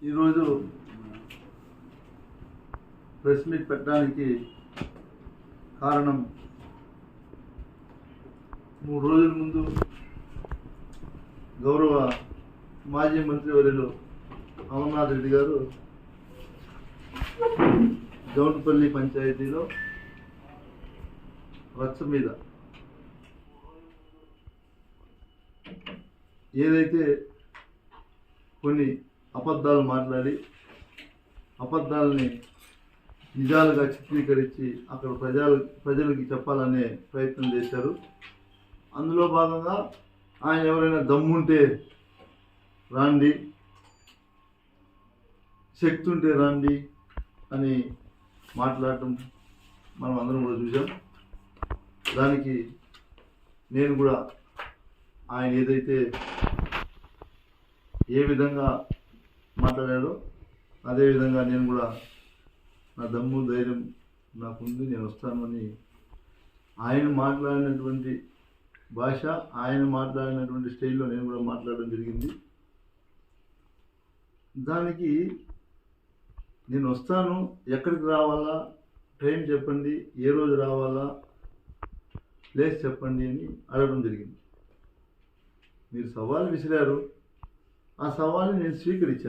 ఈరోజు press meet పెట్టడానికి కారణం 3 రోజుల ముందు గౌరవ మాజీ మంత్రివర్యులు అమర్నాథ్ రెడ్డి గారు జౌన్పల్లి పంచాయతీలో రచ్చ మీద ఏదైతే కొన్ని అబద్ధాలు మాట్లాడి అబద్ధాలని నిజాలుగా చిత్రీకరించి అక్కడ ప్రజలకి చెప్పాలనే ప్రయత్నం చేశారు. అందులో భాగంగా ఆయన ఎవరైనా దమ్ముంటే రాండి, శక్తి ఉంటే రాండి అని మాట్లాడటం మనం అందరం కూడా చూసాం. దానికి నేను కూడా ఆయన ఏదైతే ఏ విధంగా మాట్లాడాడో అదేవిధంగా నేను కూడా నా దమ్ము ధైర్యం నాకుంది, నేను వస్తాను అని ఆయన మాట్లాడినటువంటి భాష, ఆయన మాట్లాడినటువంటి స్టైల్లో నేను కూడా మాట్లాడడం జరిగింది. దానికి నేను వస్తాను, ఎక్కడికి రావాలా, టైం చెప్పండి, ఏ రోజు రావాలా, ప్లేస్ చెప్పండి అని అడగడం జరిగింది. మీరు సవాల్ విసిరారు, ఆ సవాల్ని నేను స్వీకరించి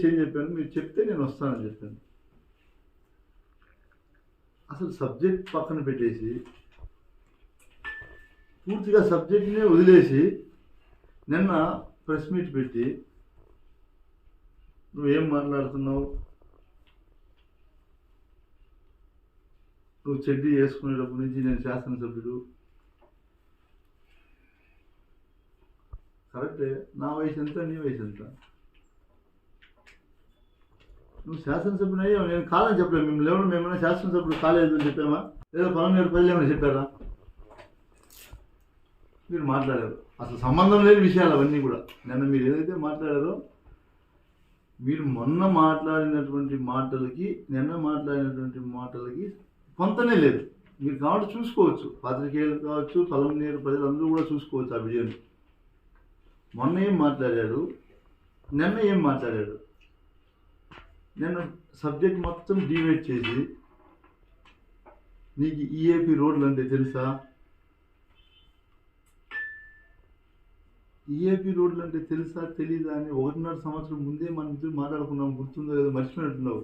ఏం చెప్పాను, మీరు చెప్తే నేను వస్తానని చెప్పాను. అసలు సబ్జెక్ట్ పక్కన పెట్టేసి పూర్తిగా సబ్జెక్ట్నే వదిలేసి నిన్న ప్రెస్ మీట్ పెట్టి నువ్వేం మాట్లాడుతున్నావు, నువ్వు చెడ్డీ వేసుకునేటప్పటి నుంచి నేను శాసనసభ్యుడు, కరెక్టే, నా వయసు ఎంత, నీ వయసు ఎంత, నువ్వు శాసనసభ్యుని అయ్యావు, నేను కాదని చెప్పలేము. మేమేమైనా శాసనసభ్యుడు కాలేదు అని చెప్పామా, లేదా పలమనేరు ప్రజలు ఏమైనా చెప్పారా? మీరు మాట్లాడారు, అసలు సంబంధం లేని విషయాలు అవన్నీ కూడా. నిన్న మీరు ఏదైతే మాట్లాడారో, మీరు మొన్న మాట్లాడినటువంటి మాటలకి నిన్న మాట్లాడినటువంటి మాటలకి కొంతనే లేదు. మీరు కాబట్టి చూసుకోవచ్చు, పాత్రికేయులు కావచ్చు, పలమనేరు ప్రజలందరూ కూడా చూసుకోవచ్చు ఆ వీడియోని. మొన్న ఏం మాట్లాడాడు, నిన్న ఏం మాట్లాడాడు. నిన్న సబ్జెక్ట్ మొత్తం డివైడ్ చేసి నీకు ఈఏపీ రోడ్లు అంటే తెలుసా, ఈఏపీ రోడ్లు అంటే తెలుసా తెలీదా అని 1.5 సంవత్సరం ముందే మన ఇద్దరు మాట్లాడుకున్నాం. గుర్తుందో లేదో మర్చిపోయినట్టున్నావు.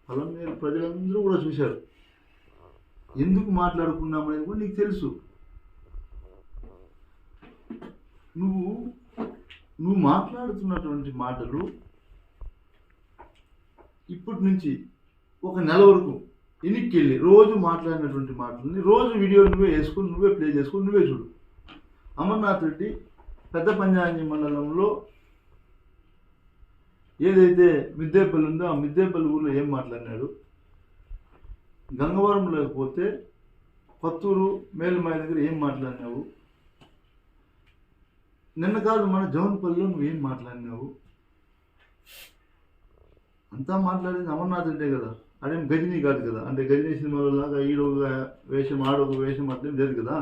పలమనేరు ప్రజలందరూ కూడా చూశారు. ఎందుకు మాట్లాడుకున్నాం అనేది కూడా నీకు తెలుసు. నువ్వు మాట్లాడుతున్నటువంటి మాటలు ఇప్పటి నుంచి 1 నెల వరకు ఎన్నికెళ్ళి రోజు మాట్లాడినటువంటి మాటలని రోజు వీడియో నువ్వే వేసుకుని, నువ్వే ప్లే చేసుకుని, నువ్వే చూడు. అమర్నాథ్ రెడ్డి పెద్ద పంజాని మండలంలో ఏదైతే మిద్దేపల్లి ఉందో ఆ మిద్దేపల్లి ఊళ్ళో ఏం మాట్లాడినాడు, గంగవరం లేకపోతే కొత్తూరు మేలుమాయ దగ్గర ఏం మాట్లాడినావు, నిన్న కాదు మన జౌన్పల్లిలో నువ్వేం మాట్లాడినావు, అంతా మాట్లాడింది అమర్నాథ్ రెడ్డే కదా. అదేం గజనీ కాదు కదా. అంటే గజనీ సినిమాలో లాగా ఈడొక వేషం ఆడొక వేషం అట్లేం లేదు కదా,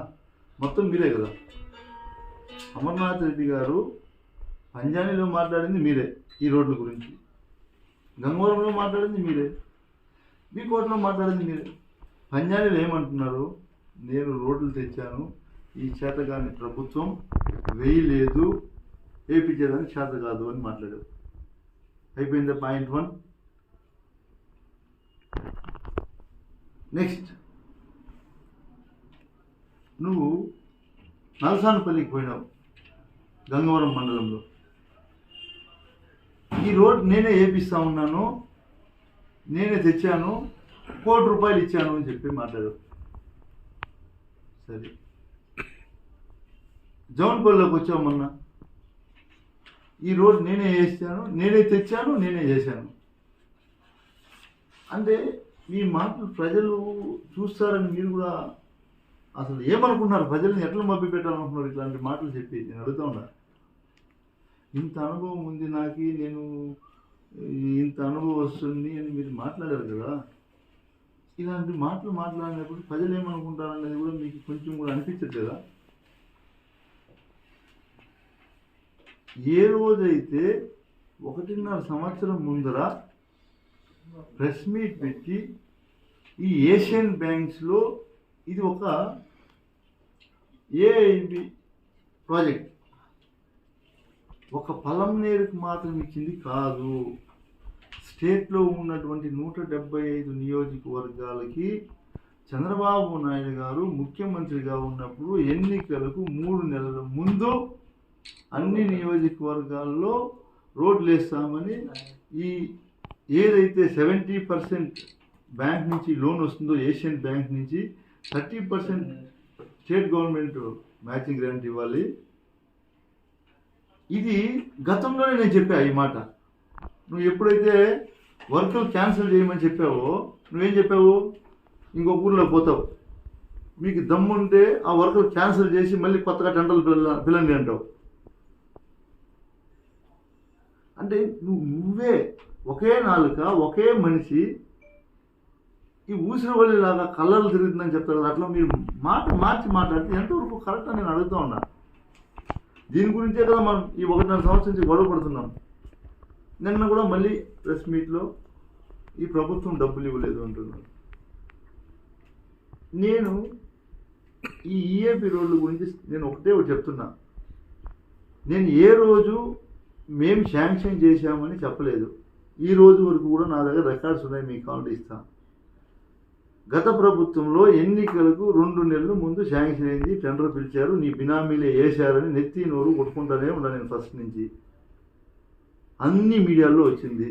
మొత్తం మీరే కదా. అమర్నాథ్ రెడ్డి గారు పంజానీలో మాట్లాడింది మీరే, ఈ రోడ్ల గురించి. గంగవరంలో మాట్లాడింది మీరే, బీకోట్లో మాట్లాడింది మీరే. పంజానీలో ఏమంటున్నారు, నేను రోడ్లు తెచ్చాను, ఈ చేతగాని ప్రభుత్వం వేయలేదు, వేయించేదానికి చేత కాదు అని మాట్లాడారు. అయిపోయిందా పాయింట్ 1. నెక్స్ట్, నువ్వు నల్సానపల్లికి పోయినావు, గంగవరం మండలంలో. ఈ రోడ్ నేనే వేపిస్తా ఉన్నాను, నేనే తెచ్చాను, ₹1 కోటి ఇచ్చాను అని చెప్పి మాట్లాడారు. సరే, జౌన్పల్లిలోకి వచ్చావు మొన్న, ఈ రోడ్ నేనే వేసాను, నేనే తెచ్చాను, నేనే చేశాను అంటే మీ మాటలు ప్రజలు చూస్తారని మీరు కూడా అసలు ఏమనుకుంటున్నారు? ప్రజల్ని ఎట్లా మభ్య పెట్టాలనుకుంటున్నారు ఇట్లాంటి మాటలు చెప్పి? నేను అడుగుతా ఉన్నా. ఇంత అనుభవం ఉంది నాకు, నేను ఇంత అనుభవం వస్తుంది అని మీరు మాట్లాడారు కదా. ఇలాంటి మాటలు మాట్లాడినప్పుడు ప్రజలు ఏమనుకుంటారు అనేది కూడా మీకు కొంచెం కూడా అనిపించదు కదా. ఏ రోజైతే 1.5 సంవత్సరం ముందర ప్రెస్ మీట్ పెట్టి ఈ ఏషియన్ బ్యాంక్స్లో ఇది ఒక ఏఐబి ప్రాజెక్ట్, ఒక పలంనేరుకు మాత్రం ఇచ్చింది కాదు, స్టేట్లో ఉన్నటువంటి 175 నియోజకవర్గాలకి చంద్రబాబు నాయుడు గారు ముఖ్యమంత్రిగా ఉన్నప్పుడు ఎన్నికలకు 3 నెలల ముందు అన్ని నియోజకవర్గాల్లో రోడ్లు వేస్తామని ఈ ఏదైతే 70% బ్యాంక్ నుంచి లోన్ వస్తుందో ఏషియన్ బ్యాంక్ నుంచి 30% స్టేట్ గవర్నమెంట్ మ్యాచింగ్ గ్రాంట్ ఇవ్వాలి. ఇది గతంలోనే నేను చెప్పా ఈ మాట. నువ్వు ఎప్పుడైతే వర్కులు క్యాన్సిల్ చేయమని చెప్పావో నువ్వేం చెప్పావు, ఇంకొక ఊర్లో పోతావు, మీకు దమ్ముంటే ఆ వర్కులు క్యాన్సిల్ చేసి మళ్ళీ కొత్తగా టెండర్లు పిల్లండి అంటావు. అంటే నువ్వే ఒకే నాలుక ఒకే మనిషి ఈ ఊసిరివల్లిలాగా కళ్ళలు తిరుగుతుందని చెప్తారు కదా, అట్లా మీరు మార్చి మాట్లాడితే ఎంతవరకు కరెక్ట్ అని నేను అడుగుతూ ఉన్నా. దీని గురించే కదా మనం ఈ 1.5 సంవత్సరం నుంచి గొడవ పడుతున్నాం. నిన్న కూడా మళ్ళీ ప్రెస్ మీట్లో ఈ ప్రభుత్వం డబ్బులు ఇవ్వలేదు అంటున్నాను. నేను ఈ ఈఏపీ రోడ్ల గురించి నేను ఒకటే చెప్తున్నా, నేను ఏ రోజు మేము శాంక్షన్ చేశామని చెప్పలేదు. ఈ రోజు వరకు కూడా నా దగ్గర రికార్డ్స్ ఉన్నాయి, మీకు కావాలంటే ఇస్తా. గత ప్రభుత్వంలో ఎన్నికలకు 2 నెలల ముందు శాంక్షన్ అయింది, టెండర్ పిలిచారు, నీ బినామీలే వేశారని నెత్తి నోరు కొట్టుకుంటానే ఉన్నా నేను ఫస్ట్ నుంచి. అన్ని మీడియాల్లో వచ్చింది.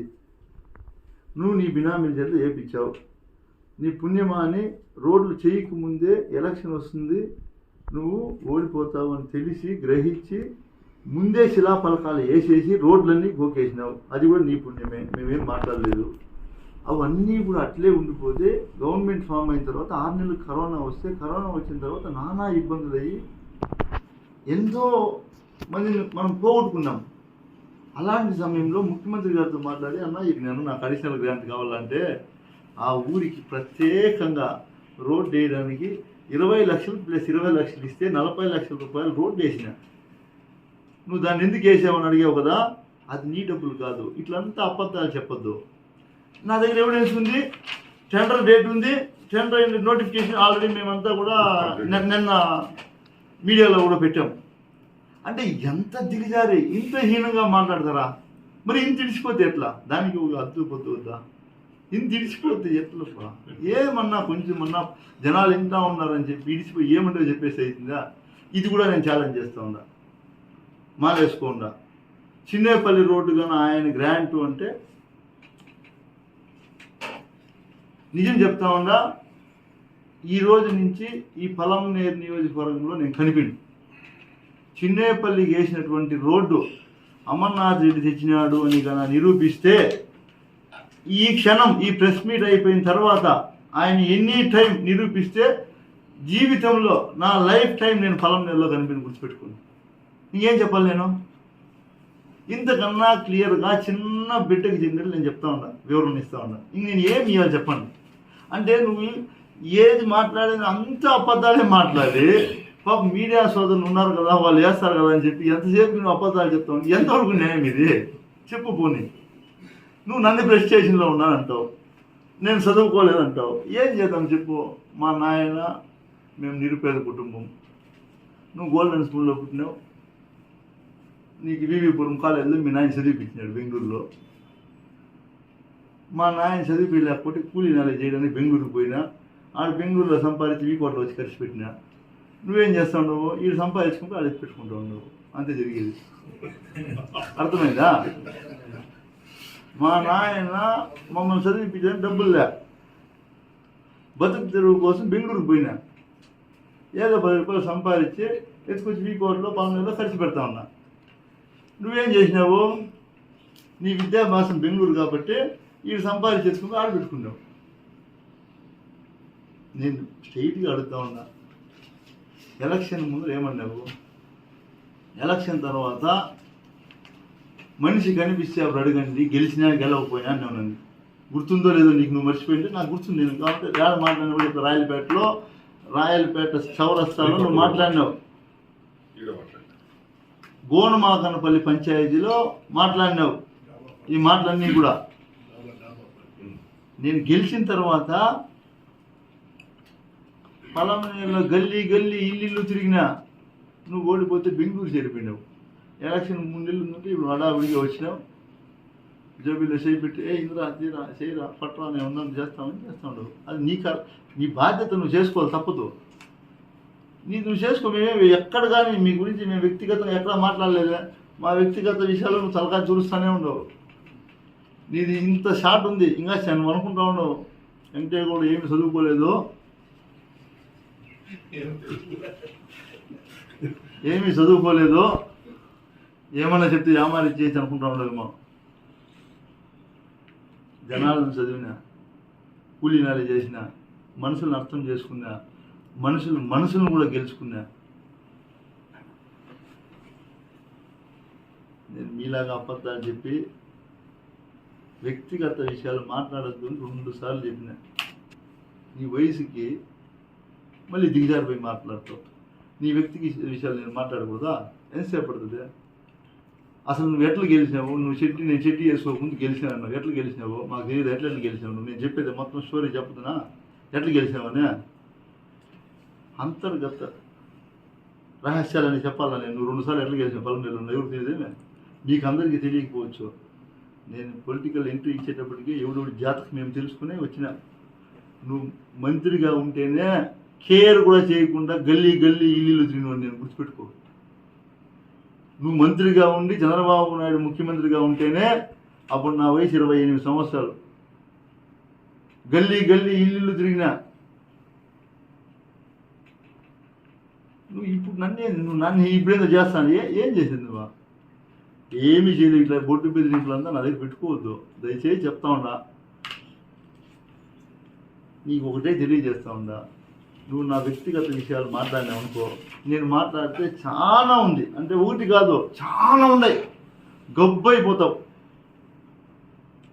నువ్వు నీ బినామీల చేత వేయించావు, నీ పుణ్యమా అని రోడ్లు చేయకముందే ఎలక్షన్ వస్తుంది, నువ్వు ఓడిపోతావు అని తెలిసి గ్రహించి ముందే శిలాఫలకాలు వేసేసి రోడ్లన్నీ గోకేసినావు. అది కూడా నీ పుణ్యమే, మేమేం మాట్లాడలేదు. అవన్నీ కూడా అట్లే ఉండిపోతే గవర్నమెంట్ ఫామ్ అయిన తర్వాత 6 నెలలు కరోనా వస్తే, కరోనా వచ్చిన తర్వాత నానా ఇబ్బందులు అయ్యి ఎంతో మందిని మనం పోగొట్టుకున్నాం. అలాంటి సమయంలో ముఖ్యమంత్రి గారితో మాట్లాడి, అన్న ఇక నాకు అడిషనల్ గ్రాంట్ కావాలంటే ఆ ఊరికి ప్రత్యేకంగా రోడ్ వేయడానికి 20 లక్షలు ప్లస్ 20 లక్షలు ఇస్తే 40 లక్షల రూపాయలు రోడ్డు వేసిన. నువ్వు దాన్ని ఎందుకు వేసావని అడిగావు కదా, అది నీ డబ్బులు కాదు. ఇట్లంతా అబద్ధాలు చెప్పొద్దు. నా దగ్గర ఎవిడెన్స్ ఉంది, టెండర్ డేట్ ఉంది, టెండర్ నోటిఫికేషన్ ఆల్రెడీ మేమంతా కూడా నిన్న మీడియాలో కూడా పెట్టాం. అంటే ఎంత దిగజారి ఇంత హీనంగా మాట్లాడతారా? మరి ఇంత ఇడిచిపోతే ఎట్లా? దానికి ఒక అద్దుపోతు వద్దా? ఇంత ఇడిచిపోతే ఎట్లా? ఏమన్నా కొంచెమన్నా జనాలు ఎంత ఉన్నారని చెప్పి ఇడిచిపోయి ఏమంటే చెప్పేసి అవుతుందా? ఇది కూడా నేను ఛాలెంజ్ చేస్తూ ఉన్నా. మాలేసుకోండా చిన్నేపల్లి రోడ్డు కానీ ఆయన గ్రాంటు అంటే నిజం చెప్తా ఉండా, ఈ రోజు నుంచి ఈ పలంనేరు నియోజకవర్గంలో నేను కనిపిండు. చిన్నేపల్లికి వేసినటువంటి రోడ్డు అమర్నాథ్ రెడ్డి తెచ్చినాడు అని కానీ నిరూపిస్తే ఈ క్షణం ఈ ప్రెస్ మీట్ అయిపోయిన తర్వాత ఆయన ఎనీ టైం నిరూపిస్తే జీవితంలో నా లైఫ్ టైం నేను పలంనేరులో కనిపించి గుర్తుపెట్టుకున్నాను. ఇంకేం చెప్పాలి నేను? ఇంతకన్నా క్లియర్గా చిన్న బిడ్డకి చెందిన నేను చెప్తా ఉన్నా, వివరణ ఇస్తా ఉన్నా. ఇంక నేను ఏం ఇవ్వాలి చెప్పండి? అంటే నువ్వు ఏది మాట్లాడేది అంత అబద్ధాలే మాట్లాడి పాప మీడియా సోదరులు ఉన్నారు కదా, వాళ్ళు వేస్తారు కదా అని చెప్పి ఎంతసేపు నువ్వు అబద్ధాలు చెప్తావు? ఎంతవరకు న్యాయం ఇది చెప్పు. పోనీ నువ్వు నన్ను ప్రెస్ స్టేషన్లో ఉన్నానంటావు, నేను చదువుకోలేదంటావు, ఏం చేద్దాం చెప్పు? మా నాయన మేము నిరుపేద కుటుంబం, నువ్వు గోల్డెన్ స్కూల్లో పుట్టినావు, నీకు వివిపురం కాలేజీలో మీ నాయన చదివిపించినాడు బెంగళూరులో. మా నాయన చదివి లేకపోతే కూలీ నెల చేయడానికి బెంగళూరుకు పోయినా, ఆడ బెంగళూరులో సంపాదించి వీకోట్లో వచ్చి ఖర్చు పెట్టినా. నువ్వేం చేస్తా ఉండవు? వీడు సంపాదించుకుంటూ ఆడ పెట్టుకుంటూ ఉండవు. అంతే జరిగేది. అర్థమైందా? మా నాయన మమ్మల్ని చదివిపించడానికి డబ్బులు లే, బతుకు తెరువు కోసం బెంగళూరుకు పోయినా, ఏదో 10 రూపాయలు సంపాదించి ఎత్తుకొచ్చి వీకోట్లో 12 నెలలో ఖర్చు పెడతా ఉన్నా. నువ్వేం చేసినావు? నీ విద్యాభ్యాసం బెంగళూరు కాబట్టి వీడు సంపాదించి తెచ్చుకుంటూ ఆడబెట్టుకున్నావు. నేను స్ట్రైట్గా అడుగుతా ఉన్నా, ఎలక్షన్ ముందు ఏమన్నావు? ఎలక్షన్ తర్వాత మనిషి కనిపిస్తే అప్పుడు అడగండి, గెలిచినా గెలవకపోయినా అన్నావు. నన్ను గుర్తుందో లేదో నీకు, నువ్వు మర్చిపోయింటే నాకు గుర్తుంది. నేను కాబట్టి వేళ మాట్లాడినప్పుడు ఇప్పుడు రాయలపేట చౌరస్తాలో నువ్వు మాట్లాడినావు, గోనమాకనపల్లి పంచాయతీలో మాట్లాడినావు, ఈ మాటలన్నీ కూడా. నేను గెలిచిన తర్వాత పలానా గల్లీ గల్లీ ఇల్లు తిరిగినా, నువ్వు ఓడిపోతే బెంగళూరు చేరిపోయినావు. ఎలక్షన్ 3 నెలలు ఉందంటే ఇప్పుడు హడావిడిగా వచ్చినావు, జోబీలో చేయి పెట్టి ఇంద్రా తీరా చేయరా పట్రా నేను ఉన్నాను చేస్తామని చేస్తా ఉండవు. అది నీ బాధ్యత నువ్వు చేసుకోవాలి, తప్పదు. నువ్వు చేసుకో. మేమే ఎక్కడ కానీ మీ గురించి మేము వ్యక్తిగతంగా ఎక్కడ మాట్లాడలేదా? మా వ్యక్తిగత విషయాలు నువ్వు తలకాయ చూరుస్తూనే ఉండవు. నీది ఇంత షార్ట్ ఉంది, ఇంకా నువ్వు అనుకుంటా ఉండవు వెంకటయ్య కూడా ఏమి చదువుకోలేదు, ఏమీ చదువుకోలేదు, ఏమన్నా చెప్తే యామారి చేసి అనుకుంటా ఉండవేమో. జనాలను చదివినా, కూలీ నాలి చేసిన, మనుషులను అర్థం చేసుకున్నా, మనసులను కూడా గెలుచుకున్నా. నేను మీలాగా అబద్ధాలు చెప్పి వ్యక్తిగత విషయాలు మాట్లాడద్దు అని 2 సార్లు చెప్పిన. నీ వయసుకి మళ్ళీ దిగజారిపోయి మాట్లాడుతావు. నీ వ్యక్తికి విషయాలు నేను మాట్లాడకూడదా? ఎంతసేపు పడుతుంది? అసలు నువ్వు ఎట్లా గెలిచినావు? నేను చెట్టి వేసుకోకముందు గెలిచినావు, ఎట్లా గెలిచినావు మాకు తెలియదు. ఎట్లా గెలిచినావు? నేను చెప్పేది మొత్తం స్టోరీ చెప్తున్నా, ఎట్లా గెలిచినావని. అంతర్గత రహస్యాలని చెప్పాలని నువ్వు 2 సార్లు ఎట్లా గెలిచినావు పల్లెటూరులో ఎవరు తెలియదేమే? మీకు అందరికీ తెలియకపోవచ్చు. నేను పొలిటికల్ ఎంట్రీ ఇచ్చేటప్పటికి ఎవడెవడి జాతకం మేము తెలుసుకునే వచ్చినా. నువ్వు మంత్రిగా ఉంటేనే కేర్ కూడా చేయకుండా గల్లీ గల్లీ ఇల్లు తిరిగినవాడు నేను, గుర్తుపెట్టుకో. నువ్వు మంత్రిగా ఉండి చంద్రబాబు నాయుడు ముఖ్యమంత్రిగా ఉంటేనే అప్పుడు నా వయసు 28 సంవత్సరాలు. గల్లీ గల్లీ ఇల్లు తిరిగినా. నువ్వు నన్ను ఇప్పుడేందో చేస్తాను. ఏం చేసింది నువ్వు? ఏమీ చేయలేదు. ఇట్లా బొట్టు బెదిరింపులంతా నా దగ్గర పెట్టుకోవద్దు దయచేసి, చెప్తా ఉండా. నీకు ఒకటే తెలియజేస్తా ఉండా, నువ్వు నా వ్యక్తిగత విషయాలు మాట్లాడినావు అనుకో, నేను మాట్లాడితే చాలా ఉంది, అంటే ఒకటి కాదు చాలా ఉన్నాయి, గబ్బైపోతావు.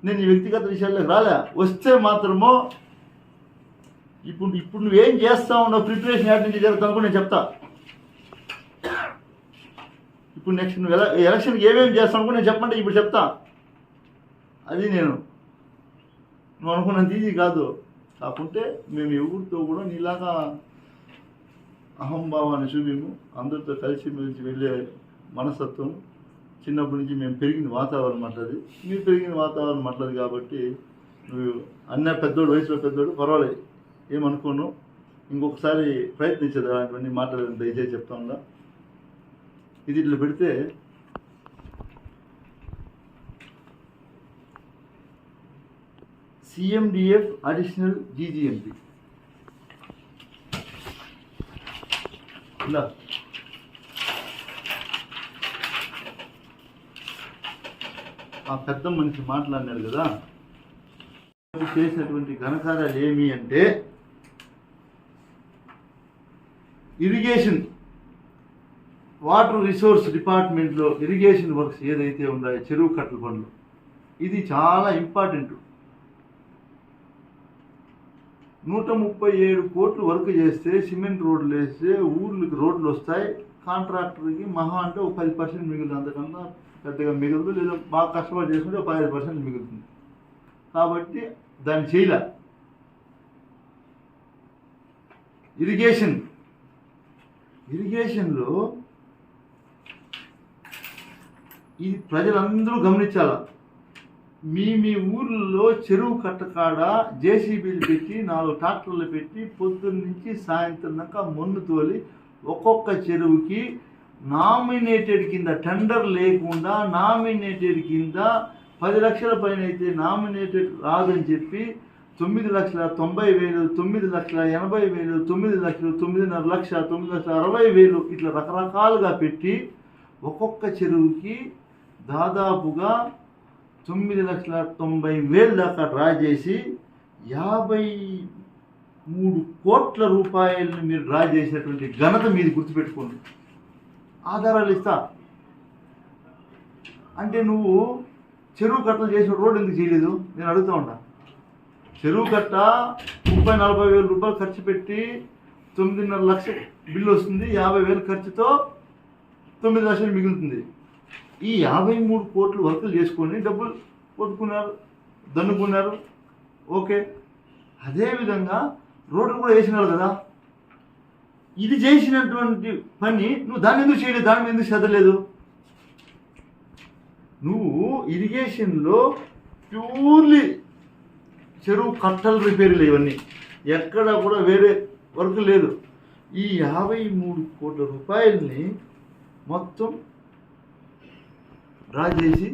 నేను ఈ వ్యక్తిగత విషయాల్లోకి రాలే. వస్తే మాత్రమో ఇప్పుడు నువ్వేం చేస్తా ఉన్నావు, ప్రిపరేషన్ యాడ్ నుంచి జరుగుతాను కూడా నేను చెప్తా. ఇప్పుడు నెక్స్ట్ నువ్వు ఎలక్షన్కి ఏమేమి చేస్తావు కూడా నేను చెప్పమంటే ఇప్పుడు చెప్తా. అది నువ్వు అనుకున్నంత ఈజీ కాదు. కాకుంటే మేము ఎవరితో కూడా నీలాగా అహంభావాన్ని చూపిము. అందరితో కలిసిమెలిసి వెళ్ళే మనస్తత్వం చిన్నప్పటి నుంచి మేము పెరిగిన వాతావరణం అట్లది. మీరు పెరిగిన వాతావరణం అట్లది కాబట్టి నువ్వు అన్న పెద్దోడు, వయసులో పెద్దోడు, పర్వాలేదు, ఏమనుకోను. ఇంకొకసారి ప్రయత్నించదు అలాంటివన్నీ మాట్లాడేది దయచేసి చెప్తా ఉందా. ఇది ఇట్లా పెడితే CMDF అడిషనల్ GGMP ఇలా ఆ పెద్ద మనిషి మాట్లాడినాడు కదా, చేసినటువంటి ఘనకార్యాలు ఏమి అంటే ఇరిగేషన్, వాటర్ రిసోర్స్ డిపార్ట్మెంట్లో ఇరిగేషన్ వర్క్స్ ఏదైతే ఉన్నాయో చెరువు కట్టల పనులు, ఇది చాలా ఇంపార్టెంట్. 137 కోట్లు వర్క్ చేస్తే సిమెంట్ రోడ్లు వేస్తే ఊర్లకి రోడ్లు వస్తాయి. కాంట్రాక్టర్కి మహా అంటే ఒక 10% మిగులుతుంది, అంతకన్నా పెద్దగా మిగులుదు. లేదా బాగా కష్టపడి చేసుకుంటే ఒక 15% మిగులుతుంది. కాబట్టి దాన్ని చేయలే. ఇరిగేషన్లో ఇది ప్రజలందరూ గమనించాల. మీ ఊర్లలో చెరువు కట్టకాడ JCBలు పెట్టి 4 ట్రాక్టర్లు పెట్టి పొద్దున్న నుంచి సాయంత్రం దాకా మొన్ను తోలి ఒక్కొక్క చెరువుకి నామినేటెడ్ కింద, టెండర్ లేకుండా నామినేటెడ్ కింద 10 లక్షల పైన అయితే నామినేటెడ్ రాదని చెప్పి 9,90,000, 9,80,000, 9 లక్షలు, 9.5 లక్ష, 9,60,000 ఇట్లా రకరకాలుగా పెట్టి ఒక్కొక్క చెరువుకి దాదాపుగా 9,90,000 దాకా డ్రా చేసి 53 కోట్ల రూపాయలను మీరు డ్రా చేసినటువంటి ఘనత మీది, గుర్తుపెట్టుకోండి. ఆధారాలు ఇస్తా. అంటే నువ్వు చెరువు కట్టలు చేసిన రోడ్డు ఎందుకు చేయలేదు నేను అడుగుతా ఉంటా. చెరువు కట్ట 30,40,000 రూపాయలు ఖర్చు పెట్టి 9.5 లక్షల బిల్లు వస్తుంది. 50,000 ఖర్చుతో 9 లక్షలు మిగులుతుంది. ఈ 53 కోట్లు వర్కులు చేసుకొని డబ్బులు కొట్టుకున్నారు, దన్నుకున్నారు, ఓకే. అదేవిధంగా రోడ్లు కూడా వేసినారు కదా. ఇది చేసినటువంటి పని నువ్వు దాన్ని ఎందుకు చేయలేదు, దాని మీద ఎందుకు చదవలేదు? నువ్వు ఇరిగేషన్లో ప్యూర్లీ చెరువు కట్టలు రిపేర్లు ఇవన్నీ, ఎక్కడ కూడా వేరే వర్క్ లేదు. ఈ 53 కోట్ల రూపాయలని మొత్తం డ్రా చేసి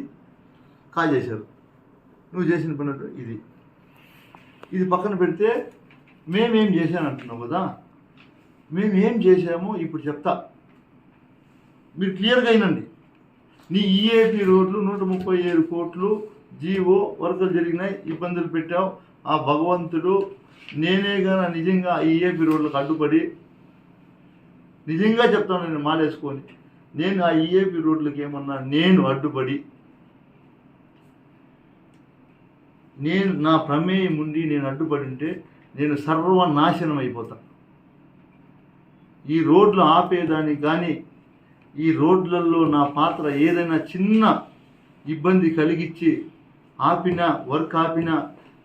కాజేశారు. నువ్వు చేసిన పని ఇది పక్కన పెడితే మేమేం చేశాను అంటున్నావు కదా. మేము ఏం చేశామో ఇప్పుడు చెప్తా, మీరు క్లియర్గా అయినండి. నీ ఈఏపీ రోడ్లు 137 కోట్లు జీవో వర్కులు జరిగినాయి, ఇబ్బందులు పెట్టావు. ఆ భగవంతుడు నేనే కానీ నిజంగా ఈఏపీ రోడ్లకు అడ్డుపడి, నిజంగా చెప్తాను, నేను మాలేసుకొని నేను ఆ ఈఏపీ రోడ్లకు ఏమన్నా నేను అడ్డుపడి, నేను నా ప్రమేయం ఉండి నేను అడ్డుపడి ఉంటే నేను సర్వనాశనం అయిపోతాను. ఈ రోడ్లు ఆపేదానికి కానీ, ఈ రోడ్లలో నా పాత్ర ఏదైనా చిన్న ఇబ్బంది కలిగించి ఆపినా, వర్క్ ఆపినా,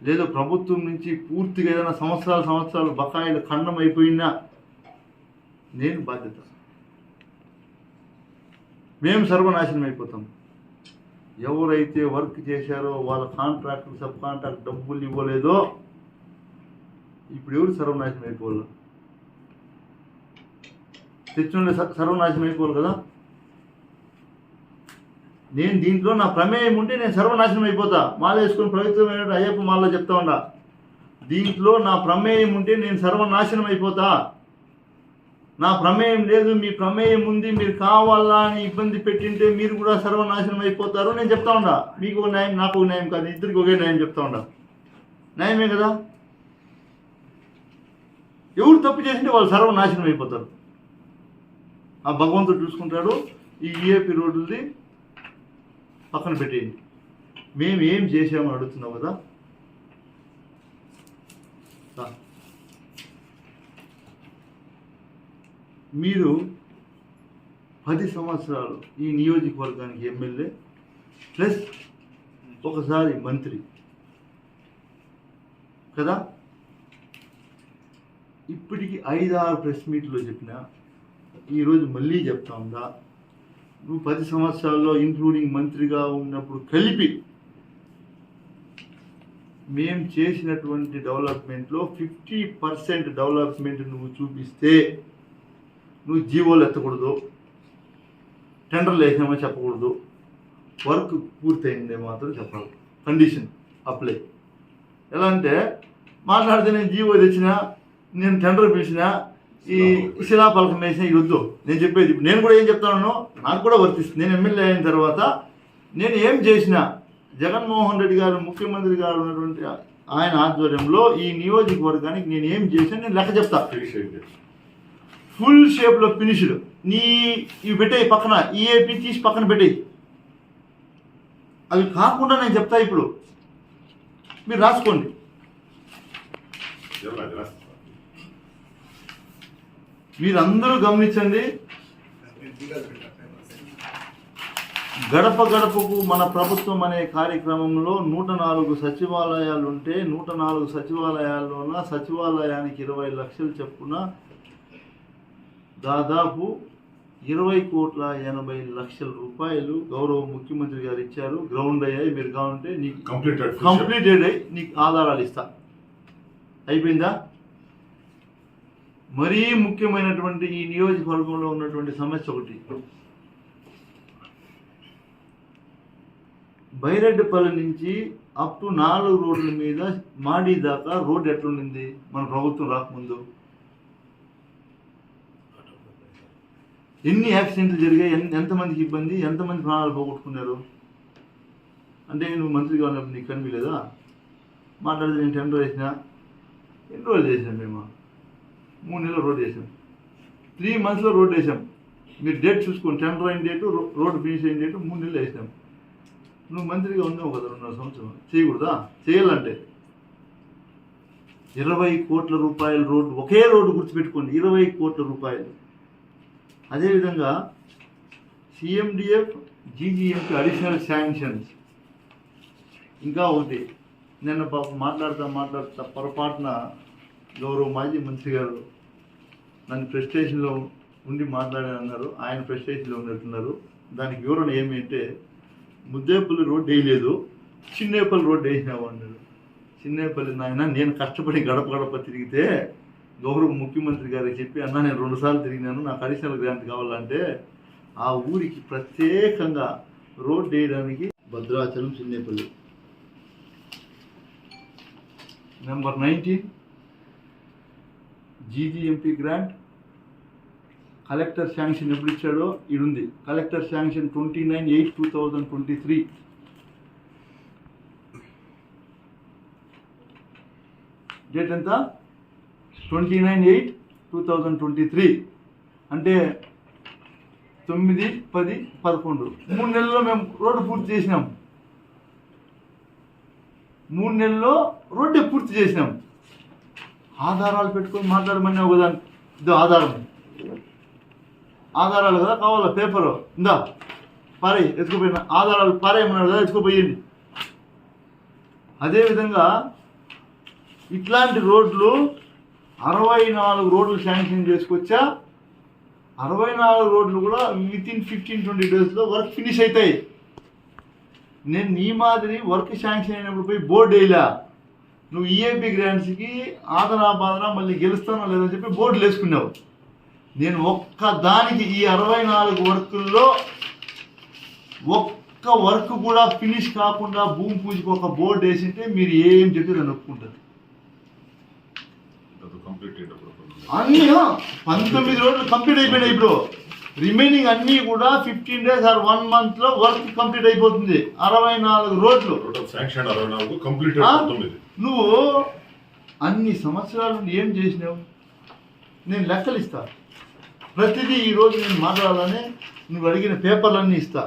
లేదా ప్రభుత్వం నుంచి పూర్తిగా ఏదైనా సంవత్సరాలు బకాయిలు ఖండం అయిపోయినా నేను బాధ్యత. మేము సర్వనాశనం అయిపోతాం. ఎవరైతే వర్క్ చేశారో వాళ్ళ కాంట్రాక్టర్, సబ్ కాంట్రాక్ట్ డబ్బులు ఇవ్వలేదో ఇప్పుడు ఎవరు సర్వనాశనం అయిపోవాలి? తెచ్చిన సర్వనాశనం అయిపోవాలి కదా. నేను దీంట్లో నా ప్రమేయం ఉంటే నేను సర్వనాశనం అయిపోతా. మాల వేసుకొని పవిత్రమైన అయ్యప్ప మాలలో చెప్తా ఉండా, దీంట్లో నా ప్రమేయం ఉంటే నేను సర్వనాశనం అయిపోతా. నా ప్రమేయం లేదు, మీ ప్రమేయం ఉంది, మీరు కావాలా అని ఇబ్బంది పెట్టింటే మీరు కూడా సర్వనాశనం అయిపోతారు నేను చెప్తా ఉండా. మీకు ఒక న్యాయం, నాకు ఒక న్యాయం కాదు, ఇద్దరికి ఒకే న్యాయం చెప్తా ఉండా. న్యాయమే కదా. ఎవరు తప్పు చేసింటే వాళ్ళు సర్వనాశనం అయిపోతారు. ఆ భగవంతుడు చూసుకుంటాడు. ఈ ఈఏపీ రోడ్లది పక్కన పెట్టేయండి. మేము ఏం చేసామని అడుగుతున్నావు కదా. మీరు 10 సంవత్సరాలు ఈ నియోజకవర్గానికి ఎమ్మెల్యే ప్లస్ ఒకసారి మంత్రి కదా. ఇప్పటికి 5-6 ప్రెస్ మీట్లో చెప్పినా, ఈరోజు మళ్ళీ చెప్తా ఉందా, నువ్వు 10 సంవత్సరాల్లో ఇంక్లూడింగ్ మంత్రిగా ఉన్నప్పుడు కలిపి మేము చేసినటువంటి డెవలప్మెంట్లో 50% డెవలప్మెంట్ నువ్వు చూపిస్తే నువ్వు జీవోలు ఎత్తకూడదు, టెండర్లు వేసినామో చెప్పకూడదు, వర్క్ పూర్తయిందే మాత్రం చెప్పాలి. Condition apply. ఎలా అంటే మాట్లాడితే నేను జీవో తెచ్చినా, నేను టెండర్ పిలిచినా, ఈ శిలాపలకం వేసిన ఇది వద్దు. నేను చెప్పేది నేను కూడా ఏం చెప్తానో నాకు కూడా వర్తిస్తుంది. నేను ఎమ్మెల్యే అయిన తర్వాత నేను ఏం చేసినా, జగన్మోహన్ రెడ్డి గారు ముఖ్యమంత్రి గారు ఉన్నటువంటి ఆయన ఆధ్వర్యంలో ఈ నియోజకవర్గానికి నేను ఏం చేసినా నేను లెక్క చెప్తా. ఫుల్ షేప్లో ఫినిష్డ్. ఇవి పెట్టేయి పక్కన, ఈఏపీ తీసి పక్కన పెట్టేయి. అవి కాకుండా నేను చెప్తా. ఇప్పుడు మీరు రాసుకోండి. మీరందరూ గమనించండి. గడప గడపకు మన ప్రభుత్వం అనే కార్యక్రమంలో 104 సచివాలయాలు ఉంటే 104 సచివాలయాల్లోన సచివాలయానికి 20 లక్షలు చొప్పున దాదాపు 20,80,00,000 రూపాయలు గౌరవ ముఖ్యమంత్రి గారు ఇచ్చారు. గ్రౌండ్ అయ్యాయి. మీరు కావాలంటే నీకు కంప్లీటెడ్ అయ్యి నీకు ఆధారాలు ఇస్తా. అయిపోయిందా? మరీ ముఖ్యమైనటువంటి ఈ నియోజకవర్గంలో ఉన్నటువంటి సమస్య ఒకటి, బైరెడ్డిపల్లి నుంచి అప్ టు 4 రోడ్ల మీద మాడి దాకా రోడ్డు ఎట్లుండింది మన ప్రభుత్వం రాకముందు? ఎన్ని యాక్సిడెంట్లు జరిగాయి, ఎంతమందికి ఇబ్బంది, ఎంతమంది ప్రాణాలు పోగొట్టుకున్నారు? అంటే నువ్వు మంత్రిగా ఉన్నప్పుడు నీకు కనిపించలేదా? మాట్లాడితే నేను టెండర్ వేసినా, ఎన్ని రోజులు చేసాం మేము? 3 నెలలు రోడ్ వేసాం. 3 monthsలో రోడ్ వేసాం. మీరు డేట్ చూసుకోండి. టెండర్ అయిన డేటు, రోడ్డు ఫినిష్ అయిన డేటు 3 నెలలు వేసినాం. నువ్వు మంత్రిగా ఉన్నావు కదా 2.5 సంవత్సరం. చేయకూడదా? చేయాలంటే 20 కోట్ల రూపాయల రోడ్డు, ఒకే రోడ్డు గుర్తుపెట్టుకోండి, 20 కోట్ల రూపాయలు. అదేవిధంగా సిఎండిఎఫ్, జీజీఎంకి అడిషనల్ శాంక్షన్స్ ఇంకా ఒకటి, నిన్న మాట్లాడుతా పొరపాటున గౌరవ మాజీ మంత్రి గారు నన్ను ప్రెస్టేషన్లో ఉండి మాట్లాడారన్నారు. ఆయన ప్రెస్టేషన్లో ఉన్నట్టున్నారు. దానికి వివరణ ఏమి అంటే, ముద్దేపల్లి రోడ్డు వేయలేదు, చిన్నేపల్లి రోడ్డు వేసినావు అన్నాడు. చిన్నేపల్లి నాయన, నేను కష్టపడి గడప గడప తిరిగితే గౌరవ ముఖ్యమంత్రి గారికి చెప్పి, అన్న నేను 2 సార్లు తిరిగినాను, నాకు అడిషనల్ గ్రాంట్ కావాలంటే ఆ ఊరికి ప్రత్యేకంగా రోడ్డు వేయడానికి Bhadrachalam Chinnepalli. Number 19 GGMP grant collector sanction ఎప్పుడు ఇచ్చాడో ఇది కలెక్టర్ శాంక్షన్ 29/8/2023. డేట్ ఎంత? 29/8/2023. అంటే 9, 10, 11 3 నెలల్లో మేము రోడ్డు పూర్తి చేసినాం. 3 నెలల్లో రోడ్డు పూర్తి చేసినాం. ఆధారాలు పెట్టుకొని మాట్లాడమన్నావు కదా, ఇది ఆధారాలు కదా కావాలా, పేపరు ఇందా పారే ఎత్తుకుపోయిన ఆధారాలు పారేయమన్నాడు కదా, ఎత్తుకుపోయింది. అదేవిధంగా ఇట్లాంటి రోడ్లు 64 రోడ్లు శాంక్షన్ చేసుకొచ్చా. 64 రోడ్లు కూడా వితిన్ 15-20 డేస్లో వర్క్ ఫినిష్ అవుతాయి. నేను నీ మాదిరి వర్క్ శాంక్షన్ అయినప్పుడు పోయి బోర్డు వేయలే. నువ్వు ఈఏపీ గ్రాంట్స్కి ఆదనా బాధన మళ్ళీ గెలుస్తానో లేదని చెప్పి బోర్డులు వేసుకున్నావు. నేను ఒక్క దానికి ఈ 64 వర్కుల్లో ఒక్క వర్క్ కూడా ఫినిష్ కాకుండా భూమి పూజకి ఒక బోర్డు వేసింటే మీరు ఏం చెప్పి దాన్ని ఒప్పుకుంటారు. అన్నీ 19 రోజులు కంప్లీట్ అయిపోయినాయి. ఇప్పుడు రిమైనింగ్ అన్నీ కూడా 15 days ఆర్ 1 month లో వర్క్ కంప్లీట్ అయిపోతుంది. 64 రోడ్లు నువ్వు అన్ని సంవత్సరాలు ఏం చేసినావు? నేను లెక్కలు ఇస్తా. ప్రతిదీ ఈరోజు నేను మాట్లాడాలని నువ్వు అడిగిన పేపర్లన్నీ ఇస్తా.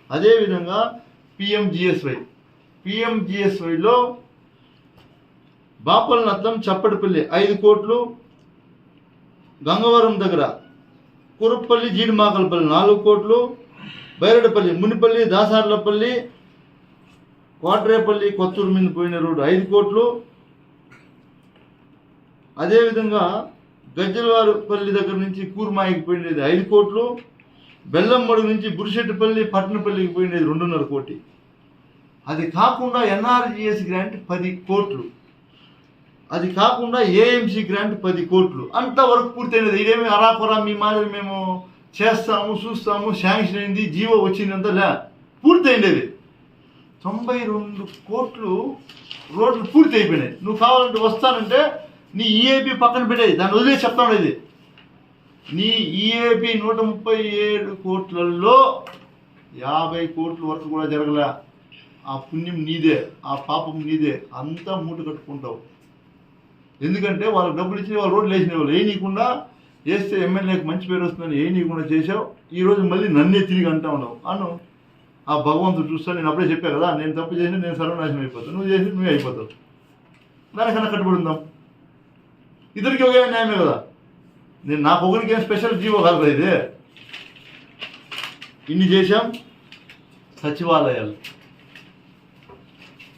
అదేవిధంగా పిఎంజిఎస్వైలో బాపలనత్తం చప్పటిపల్లి 5 కోట్లు, గంగవరం దగ్గర కురప్పల్లి జీడిమాకలపల్లి 4 కోట్లు, బైరడపల్లి మునిపల్లి దాసార్లపల్లి కోట్రేపల్లి కొత్తూరు మీద పోయిన రోడ్డు 5 కోట్లు. అదేవిధంగా గజ్జలవారిపల్లి దగ్గర నుంచి కూర్మాయికి పోయినది 5 కోట్లు, బెల్లంమడుగు నుంచి బురిశెట్టిపల్లి పట్టణపల్లికి పోయినది 2.5 కోటి. అది కాకుండా ఎన్ఆర్జిఎస్ గ్రాంట్ 10 కోట్లు, అది కాకుండా ఏఎంసీ గ్రాంట్ 10 కోట్లు. అంతవరకు పూర్తయినది. ఇదేమి అరాకొరా మీ మాదిరి మేము చేస్తాము చూస్తాము శాంక్షన్ అయింది జీవో వచ్చిందంతా లే, పూర్తయిండేది. 92 కోట్లు రోడ్లు పూర్తి అయిపోయినాయి. నువ్వు కావాలంటే వస్తానంటే నీ ఈఏపీ పక్కన పెట్టేది, దాన్ని వదిలేసి చెప్తాను. ఇది నీ ఈఏపీ 137 కోట్లలో 50 కోట్ల వరకు కూడా జరగలే. ఆ పుణ్యం నీదే, ఆ పాపం నీదే. అంతా మూట కట్టుకుంటావు. ఎందుకంటే వాళ్ళకి డబ్బులు ఇచ్చి వాళ్ళు రోడ్లు వేసిన వాళ్ళు వేయనీయకుండా వేస్తే ఎమ్మెల్యేకి మంచి పేరు వస్తుందని వేయనీయకుండా చేసావు. ఈరోజు మళ్ళీ నన్నే తిరిగి అంటా ఉన్నావు. ఆ భగవంతుడు చూస్తా. నేను అప్పుడే చెప్పా కదా, నేను తప్పు చేసి నేను సర్వనాశనం అయిపోతాను, నువ్వు చేసి నువ్వే అయిపోతావు. దానికన్నా కట్టుబడి ఉందాం. ఇద్దరికి ఒకే న్యాయమే కదా. నేను నాకు ఒకరికి ఏం స్పెషల్ జీవో కాదు కదా ఇది. ఇన్ని చేశాం. సచివాలయాలు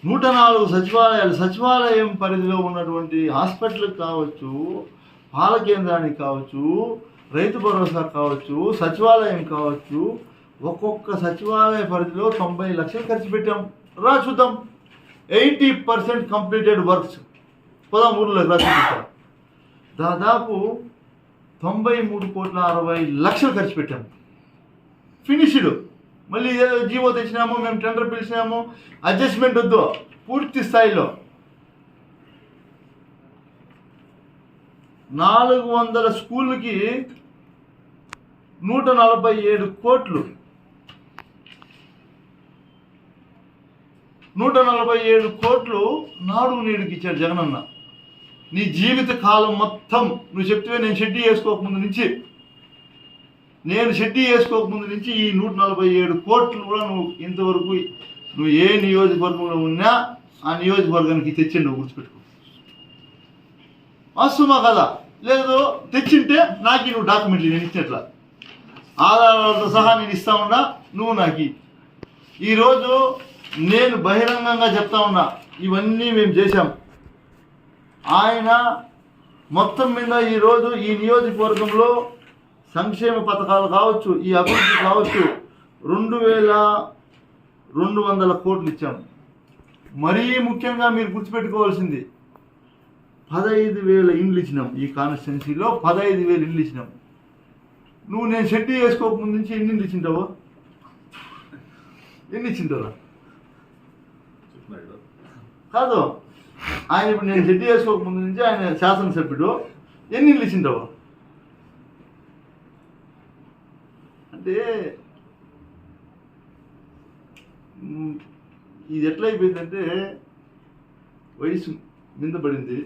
104 సచివాలయాలు, సచివాలయం పరిధిలో ఉన్నటువంటి హాస్పిటల్కి కావచ్చు, పాల కేంద్రానికి కావచ్చు, రైతు భరోసా కావచ్చు, సచివాలయం కావచ్చు, ఒక్కొక్క సచివాలయ పరిధిలో 90 లక్షలు ఖర్చు పెట్టాం. రా చూద్దాం. 80% కంప్లీటెడ్ వర్క్స్. 13 రాసి దాదాపు 93,60,00,000 ఖర్చు పెట్టాం. ఫినిష్డ్. మళ్ళీ ఏదో జీవో తెచ్చినాము, మేము టెండర్ పిలిచినాము, అడ్జస్ట్మెంట్ వద్దు. పూర్తి స్థాయిలో 400 స్కూళ్ళకి 147 కోట్లు. 147 కోట్లు నాడు నేడుకి ఇచ్చాడు జగనన్న. నీ జీవిత కాలం మొత్తం నువ్వు చెప్తే నేను షెడ్డీ వేసుకోకముందు నుంచి ఈ 147 కోట్లు కూడా నువ్వు ఇంతవరకు నువ్వు ఏ నియోజకవర్గంలో ఉన్నా ఆ నియోజకవర్గానికి తెచ్చిండు. గుర్తుపెట్టుకో. వాస్తవమా కదా? లేదు తెచ్చింటే నాకు నువ్వు డాక్యుమెంట్లు నేను ఇచ్చినట్లా ఆధారాలతో సహా నేను ఇస్తా ఉన్నా, నువ్వు నాకు. ఈరోజు నేను బహిరంగంగా చెప్తా ఉన్నా, ఇవన్నీ మేము చేశాం. ఆయన మొత్తం మీద ఈరోజు ఈ నియోజకవర్గంలో సంక్షేమ పథకాలు కావచ్చు, ఈ అభివృద్ధి కావచ్చు, 2200 కోట్లు ఇచ్చాం. మరీ ముఖ్యంగా మీరు గుర్తుపెట్టుకోవాల్సింది 15,000 ఇండ్లు ఇచ్చినాం. ఈ కాన్స్టిట్యున్సీలో 15,000 ఇండ్లు ఇచ్చినాం. నువ్వు నేను షెడ్డీ వేసుకోకముందు నుంచి ఎన్ని ఇండ్లు ఇచ్చింటావు? ఎన్ని ఇచ్చింటారా? కాదు, ఆయన ఇప్పుడు నేను షెడ్డీ వేసుకోకముందు నుంచి ఆయన శాసనసభ్యుడు, ఎన్ని ఇండ్లు ఇచ్చింటావు? అంటే ఇది ఎట్లయిపోయిందంటే వయసు మీద పడింది,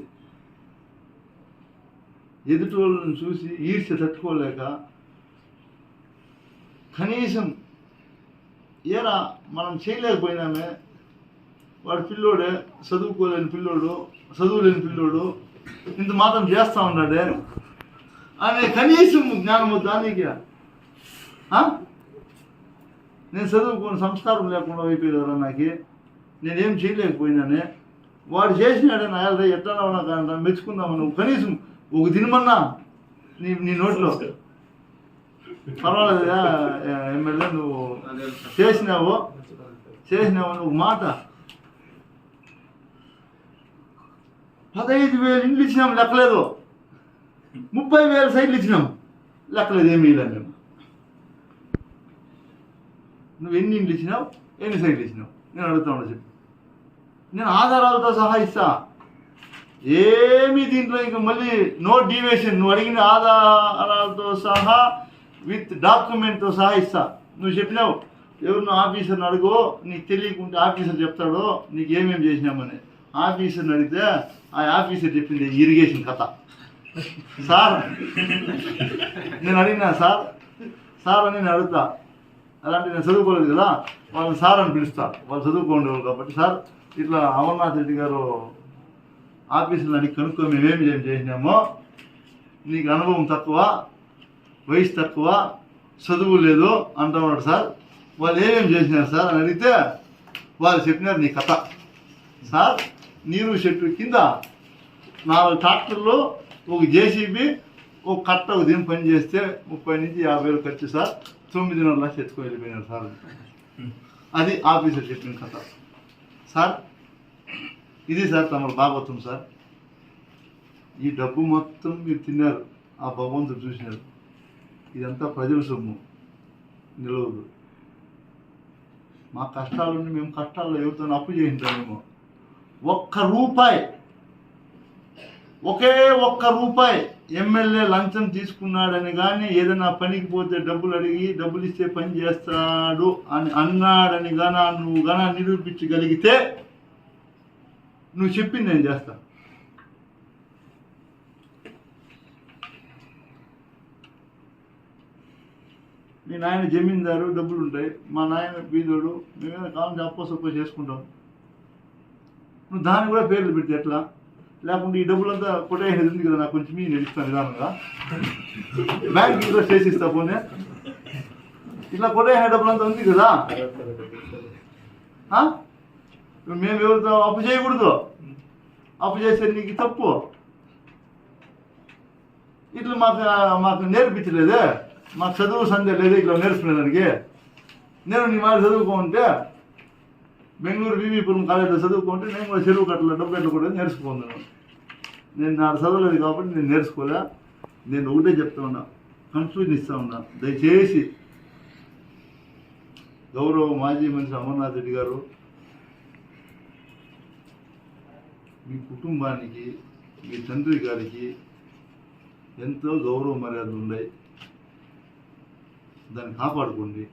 ఎదుటి వాళ్ళని చూసి ఈర్ష్య తట్టుకోలేక కనీసం ఏరా మనం చేయలేకపోయినామే, వాడు పిల్లోడే, చదువుకోలేని పిల్లోడు, చదువులేని పిల్లోడు ఇంత మాత్రం చేస్తూ ఉన్నాడే అనే కనీసం జ్ఞానం దానికి. నేను చదువుకుని సంస్కారం లేకుండా అయిపోయేవారు నాకు, నేనేం చేయలేకపోయినానే, వాడు చేసినాడని ఆయన ఎట్లా ఉన్నా మెచ్చుకుందాము. నువ్వు కనీసం ఒక దినమన్నా నీ నోట్లో పర్వాలేదా ఎమ్మెల్యే నువ్వు చేసినావు నువ్వు మాట. 15,000 ఇండ్లు ఇచ్చినాం లెక్కలేదు, 30,000 సైట్లు ఇచ్చినాం లెక్కలేదు, ఏమీ ఇలా మేము. నువ్వు ఎన్ని ఇండ్లు ఇచ్చినావు, ఎన్ని సైట్లు ఇచ్చినావు నేను అడుగుతా ఉన్నా చెప్పు. నేను ఆధారాలతో సహా ఇస్తా, ఏమీ దీంట్లో ఇంక మళ్ళీ నో డీవియేషన్. నువ్వు అడిగిన ఆధారాలతో సహా విత్ డాక్యుమెంట్తో సహా ఇస్తా. నువ్వు చెప్పినావు ఎవరినో ఆఫీసర్ని అడుగు, నీకు తెలియకుంటే ఆఫీసర్ చెప్తాడు నీకు ఏమేమి చేసినామని. ఆఫీసర్ని అడిగితే ఆ ఆఫీసర్ చెప్పింది ఇరిగేషన్ కథ. సార్ నేను అడిగినా, సార్ అని నేను అడుగుతా, అలాంటి నేను చదువుకోలేదు కదా, వాళ్ళని సార్ అని పిలుస్తా, వాళ్ళు చదువుకోండేవాళ్ళు కాబట్టి. సార్ ఇట్లా అమర్నాథ్ రెడ్డి గారు ఆఫీసులు అడిగి కనుక్కో మేమేమి చేసినామో, నీకు అనుభవం తక్కువ, వయసు తక్కువ, చదువు లేదు అంటున్నాడు సార్, వాళ్ళు ఏమేమి చేసినారు సార్ అని అడిగితే వాళ్ళు చెప్పినారు నీ కథ. సార్ నీరు చెట్టు కింద 4 ట్రాక్టర్లు, ఒక జేసీబీ, ఒక కట్ట, ఒక దినం పని చేస్తే 30,000 నుంచి 50,000 ఖర్చు సార్, 9.5 లక్షలు ఎత్తుకు వెళ్ళిపోయినారు సార్. అది ఆఫీసర్ చెప్పిన కథ. సార్ ఇది సార్ తమ భాగవతం సార్. ఈ డబ్బు మొత్తం మీరు తిన్నారు, ఆ భగవంతుడు చూసినారు, ఇదంతా ప్రజల సొమ్ము, నిలవదు. మా కష్టాలని మేము కష్టాల్లో ఎవరితో అప్పు చేయించామేమో. ఒకే ఒక్క రూపాయి ఎమ్మెల్యే లంచం తీసుకున్నాడని కానీ, ఏదైనా పనికి పోతే డబ్బులు అడిగి డబ్బులు ఇస్తే పని చేస్తాడు అని అన్నాడని గానా నువ్వు గానా నిరూపించగలిగితే నువ్వు చెప్పింది నేను చేస్తా. మీ నాయన జమీందారు, డబ్బులు ఉంటాయి, మా నాయన బీదోడు, మేమేమైనా కావాలంటే అప్పో చేసుకుంటాం. నువ్వు దాన్ని కూడా పేర్లు పెడితే ఎట్లా? లేకుంటే ఈ డబ్బులంతా కొట్టేసేది ఉంది కదా, నాకు కొంచెం నేను ఇస్తాను నిదానంగా, బ్యాంక్ ఇంట్రెస్ట్ చేసి ఇస్తా పోనీ. ఇట్లా కొట్టేసే డబ్బులంతా ఉంది కదా, మేము ఎవరితో అప్పు చేయకూడదు, అప్పు చేస్తే నీకు తప్పు. ఇట్లా మాకు నేర్పించలేదే, మాకు చదువు సందే లేదు ఇట్లా నేర్చుకునేదానికి. నేను నీ మాట చదువుకుంటే బెంగళూరు వివిపురం కాలేజీలో చదువుకుంటే నేను కూడా చెరువు కట్టలో డబ్బు ఎట్లా కూడా నేర్చుకున్నాను. నేను నాకు చదవలేదు కాబట్టి నేను నేర్చుకోలే. నేను ఒకటే చెప్తా ఉన్నా, కన్ఫ్యూజన్ ఇస్తా ఉన్నా, దయచేసి గౌరవ మాజీ మంత్రి అమర్నాథ్ రెడ్డి గారు, మీ కుటుంబానికి, మీ తండ్రి గారికి ఎంతో గౌరవ మర్యాదలు ఉన్నాయి, దాన్ని కాపాడుకోండి.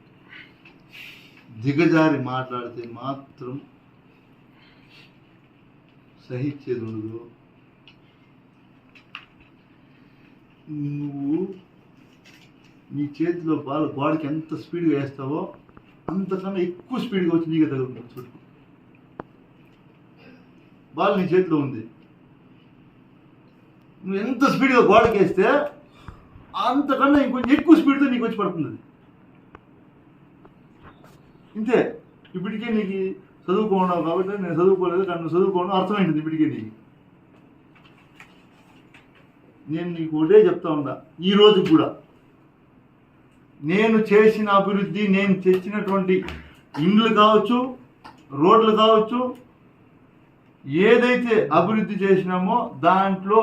దిగజారి మాట్లాడితే మాత్రం సహించేది ఉండదు. నువ్వు నీ చేతిలో బాల్ బాడీకి ఎంత స్పీడ్గా వేస్తావో అంతకన్నా ఎక్కువ స్పీడ్గా వచ్చి నీకే తగులుతుంది. చూడు, బాల్ నీ చేతిలో ఉంది, నువ్వు ఎంత స్పీడ్గా గోడకి వేస్తే అంతకన్నా ఇంకొంచెం ఎక్కువ స్పీడ్తో నీకు వచ్చి పడుతుంది. ఇంతే. ఇప్పటికే నీకు చదువుకున్నావు కాబట్టి నేను చదువుకోలేదు, కానీ నువ్వు చదువుకోవడం అర్థమైంది ఇప్పటికే నీకు. నేను నీకు ఒకటే చెప్తా ఉన్నా, ఈ రోజు కూడా నేను చేసిన అభివృద్ధి, నేను తెచ్చినటువంటి ఇండ్లు కావచ్చు, రోడ్లు కావచ్చు, ఏదైతే అభివృద్ధి చేసినామో దాంట్లో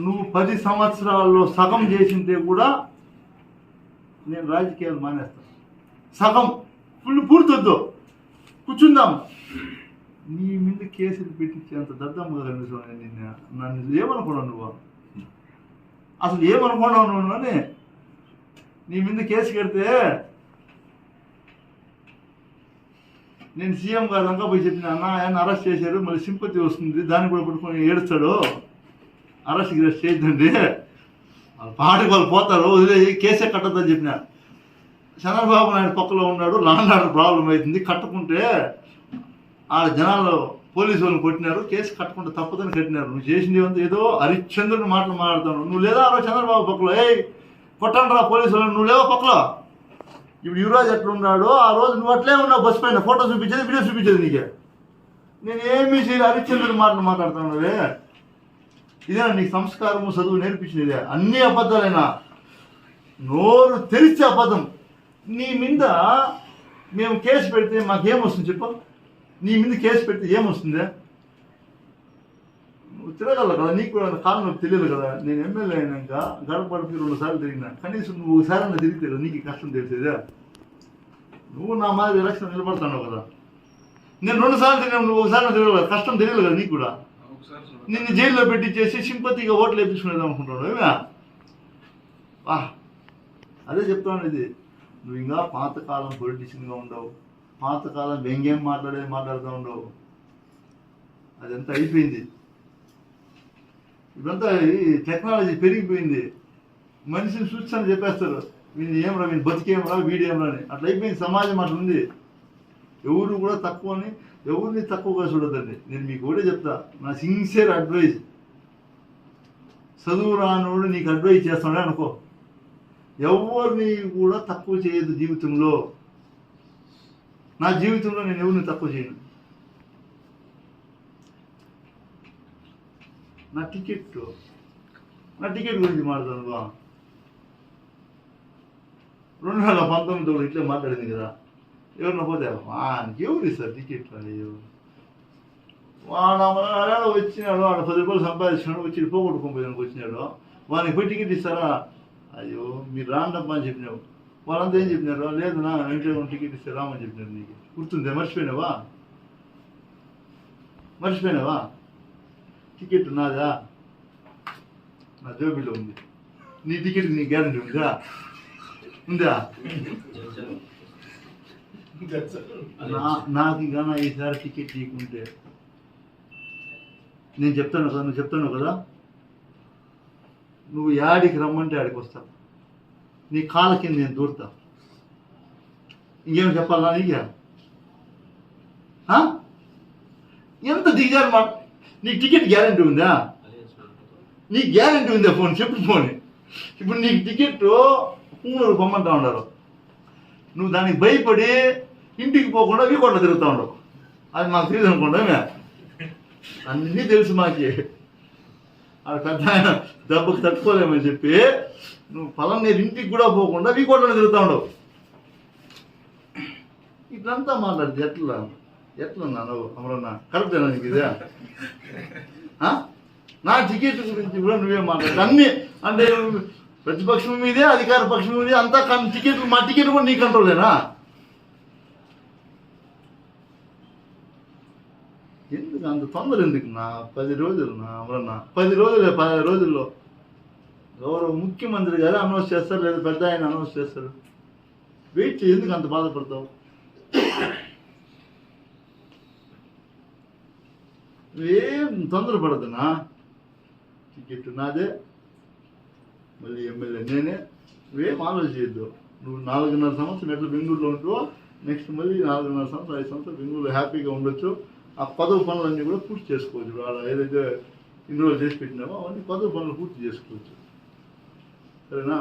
నువ్వు 10 సంవత్సరాల్లో సగం చేసింటే కూడా నేను రాజకీయాలు మానేస్తాను. సగం పూర్తొద్దు, కూర్చుందాం. నీ మీద కేసులు పెట్టించేంత దద్దమ్మగా కనిపిస్తున్నాను నిన్న. నన్ను ఏమనుకున్నావు నువ్వు? అసలు ఏమనుకున్నావు నువ్వు అని? నీ మీద కేసు కడితే నేను సీఎం గారు అంతా పోయి చెప్పిన, అన్న ఆయన అరెస్ట్ చేశారు, మళ్ళీ సింపతి వస్తుంది, దాన్ని కూడా పట్టుకొని ఏడుస్తాడు, అరెస్ట్ గిరెస్ట్ చేయొద్దండి, పాటకు వాళ్ళు పోతారు, వదిలేసి కేసే కట్టద్దని చెప్పిన. చంద్రబాబు నాయుడు పక్కలో ఉన్నాడు, లాండ్ ఆర్డర్ ప్రాబ్లం అవుతుంది, కట్టుకుంటే ఆ జనాలు పోలీసు వాళ్ళని కొట్టినారు, కేసు కట్టుకుంటే తప్పదని కట్టినారు. నువ్వు చేసింది ఏదో హరిశ్చంద్రుని మాటలు మాట్లాడుతాను. నువ్వు లేదా ఆ రోజు చంద్రబాబు పక్కలో కొట్టండి రా పోలీసు వాళ్ళని, నువ్వు లేవో పక్కలో. ఇప్పుడు యువరాజ్ ఎట్లున్నాడో ఆ రోజు నువ్వు అట్లే ఉన్నావు, బస్సు పైన ఫోటో చూపించేది, వీడియో చూపించేది నీకే. నేను ఏమీ చేయలేదు, హరిశ్చంద్రుని మాటలు మాట్లాడుతున్నావే. ఇదేనా నీకు సంస్కారము, చదువు నేర్పించినదే? అన్ని అబద్ధాలైనా, నోరు తెరిచే అబద్ధం. నీ మీద మేము కేసు పెడితే మాకేమొస్తుంది చెప్పు? నీ మీద కేసు పెడితే ఏమొస్తుందే? నువ్వు తిరగలవు కదా, నీకు కూడా కాలం నాకు తెలియదు కదా. నేను ఎమ్మెల్యే అయినాక గడపడికి 2 సార్లు తిరిగినా, కనీసం నువ్వు ఒకసారి తిరిగితే కదా నీకు కష్టం తెలిసేదే. నువ్వు నా మాదిరి ఎలక్షన్ నిలబడుతున్నావు కదా, నేను 2 సార్లు తిరిగాను, నువ్వు ఒకసారి తిరగలేదు, కష్టం తెలియదు కదా నీకు కూడా. నిన్ను జైల్లో పెట్టించేసి సింపతిగా ఓట్లు వేయించుకునేది అనుకుంటున్నావు ఏమే? అదే చెప్తాను. ఇది నువ్వు ఇంకా పాతకాలం పొలిటీషియన్గా ఉండవు, పాతకాలం వ్యంగ్యం మాట్లాడుతూ ఉండవు. అదంతా అయిపోయింది. ఇదంతా టెక్నాలజీ పెరిగిపోయింది. మనిషిని చూస్తాను చెప్పేస్తారు, వీళ్ళు ఏమరా, వీళ్ళు బతికేమరా, వీడేమరా అని. అట్లా అయిపోయింది సమాజం, అట్లా ఉంది. ఎవరు కూడా తక్కువ అని ఎవరిని తక్కువగా చూడద్దండి. నేను మీకు కూడా చెప్తా, నా సిన్సియర్ అడ్వైజ్. చదువు రానోడు నీకు అడ్వైజ్ చేస్తాడే అనుకో, ఎవరిని కూడా తక్కువ చేయదు జీవితంలో. నా జీవితంలో నేను ఎవరిని తక్కువ చేయను. నా టికెట్ గురించి మాట్లాడతాను బా. 2019 ఇట్లే మాట్లాడింది కదా, ఎవరిన పోతే ఎవరు ఇస్తారు టికెట్లు? అయ్యో, వాడు వచ్చినాడు, వాడు 10 రూపాయలు సంపాదించినాడు, వచ్చి పోగొట్టుకోపోయానికి వచ్చినాడు, వానికి పోయి టికెట్ ఇస్తారా? అయ్యో మీరు రాండమ్మా అని చెప్పినావు. వాళ్ళంతా ఏం చెప్పినారు? లేదు నా ఇంట్లో టికెట్ ఇస్తే రామని చెప్పినారు. నీకు గుర్తుందే? మర్చిపోయినావా? టికెట్ నాదా, నా జోబీలో ఉంది. నీ టికెట్ నీ గ్యారెంటీ ఉందా? నాకు ఇంకా ఈసారి టికెట్ నీకుంటే నేను చెప్తాను కదా, నువ్వు చెప్తాను కదా, నువ్వు యాడికి రమ్మంటే ఆడికి వస్తా, నీ కాళ్ళ కింద నేను దూరుతా. ఇంకేం చెప్పాలా నీకు? ఎంత దిగారు మాట. నీకు టికెట్ గ్యారెంటీ ఉందా? నీకు గ్యారెంటీ ఉందా? ఫోన్ చెప్పు. ఫోన్ ఇప్పుడు నీకు టికెట్ పూనూరు పొమ్మంటా ఉన్నారు, నువ్వు దానికి భయపడి ఇంటికి పోకుండా వీకోట్లో తిరుగుతూ ఉండవు. అది మాకు తెలియదు అనుకోండి, అన్నీ తెలుసు మాకి. అది పెద్ద ఆయన దెబ్బకు తట్టుకోలేమని చెప్పి నువ్వు పలానా ఇంటికి కూడా పోకుండా వీకోట్లో తిరుగుతూ ఉండవు. ఇట్లంతా మాట్లాడితే ఎట్లా నువ్వు అమరన్నా? కరెక్టేనా నీకు ఇదే? నా టికెట్ గురించి కూడా నువ్వే మాట్లాడు. అన్నీ అంటే ప్రతిపక్షం మీదే, అధికార పక్షం మీదే, అంతా టికెట్లు, మా టికెట్ కూడా నీ కంట్రోలేనా? ఎందుకు అంత తొందర? ఎందుకు నా 10 రోజులు నా అమరన్నా? 10 రోజులే, 10 రోజుల్లో గౌరవ ముఖ్యమంత్రి గారు అనౌన్స్ చేస్తారు, లేదా పెద్ద ఆయన అనౌన్స్ చేస్తారు. వెయిట్ చేయి, ఎందుకు అంత బాధపడతావు? ఏం తొందరపడదునా? టికెట్ నాదే, మళ్ళీ ఎమ్మెల్యే నేనే. నువ్వేం ఆలోచించద్దు. నువ్వు 4.5 సంవత్సరం ఎట్లా బెంగళూరులో ఉంటువో, నెక్స్ట్ మళ్ళీ 4.5 సంవత్సరం 5 సంవత్సరాలు బెంగళూరులో హ్యాపీగా ఉండొచ్చు. ఆ పదవి పనులన్నీ కూడా పూర్తి చేసుకోవచ్చు. అలా ఏదైతే ఇన్ని రోజులు చేసి పెట్టినామో అవన్నీ పదవి పనులు పూర్తి చేసుకోవచ్చు. సరేనా?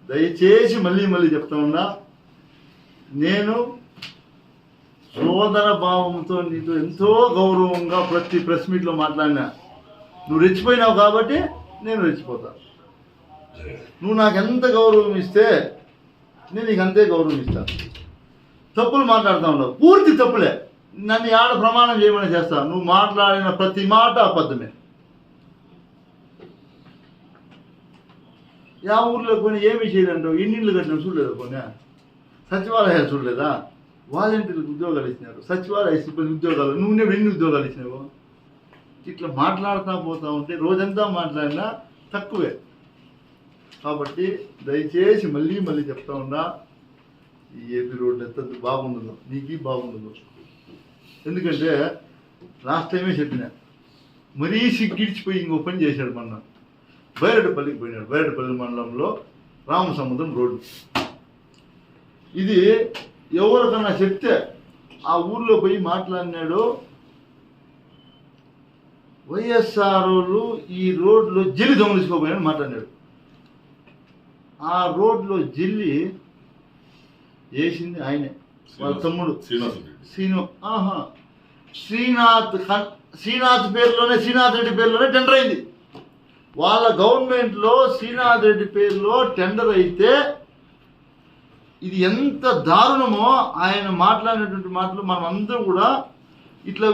దయచేసి మళ్ళీ చెప్తా ఉన్నా, నేను సోదర భావంతో నీతో ఎంతో గౌరవంగా ప్రతి ప్రెస్ మీట్లో మాట్లాడినా. నువ్వు రెచ్చిపోయినావు కాబట్టి నేను రెచ్చిపోతా. నువ్వు నాకు ఎంత గౌరవం ఇస్తే నేను నీకు అంతే గౌరవం ఇస్తాను. తప్పులు మాట్లాడుతూ ఉండవు, పూర్తి తప్పులే. నన్ను ఆడ ప్రమాణం చేయమని చేస్తాను. నువ్వు మాట్లాడిన ప్రతి మాట అబద్ధమే. యా ఊర్లో పోయినా ఏమి చేయలేంటావు? ఇన్నిళ్ళు కట్టినా చూడలేదా? పోయినా సచివాలయాలు చూడలేదా? వాలంటీర్లకు ఉద్యోగాలు ఇచ్చినారు, సచివాలయ సిబ్బంది ఉద్యోగాలు. నువ్వు ఎన్ని ఉద్యోగాలు ఇచ్చినావు? ఇట్లా మాట్లాడుతూ పోతా ఉంటే రోజంతా మాట్లాడినా తక్కువే. కాబట్టి దయచేసి మళ్ళీ మళ్ళీ చెప్తా ఉన్నా, ఈ ఏపీ రోడ్డు ఎంత బాగుండదు, నీకు బాగుండదు. ఎందుకంటే లాస్ట్ టైమే చెప్పిన, మరీ సిగ్గిడిచిపోయి ఇంకో పని చేశాడు. మొన్న బైరెడ్డిపల్లికి పోయినాడు. బైరెడ్డిపల్లి మండలంలో రామసముద్రం రోడ్డు. ఇది ఎవరికన్నా చెప్తే ఆ ఊర్లో పోయి మాట్లాడినాడు. వైఎస్ఆర్ వాళ్ళు ఈ రోడ్లో జల్లి దొంగలించుకోపోయాడు మాట్లాడినాడు. ఆ రోడ్లో జల్లి వేసింది ఆయనే, వాళ్ళ తమ్ముడు శ్రీను. శ్రీనాథ్ పేరులోనే, శ్రీనాథ్ రెడ్డి పేరులోనే టెండర్ అయింది. వాళ్ళ గవర్నమెంట్లో శ్రీనాథ్ రెడ్డి పేరులో టెండర్ అయితే ఇది ఎంత దారుణమో ఆయన మాట్లాడినటువంటి మాటలు మనం అందరం కూడా ఇట్లే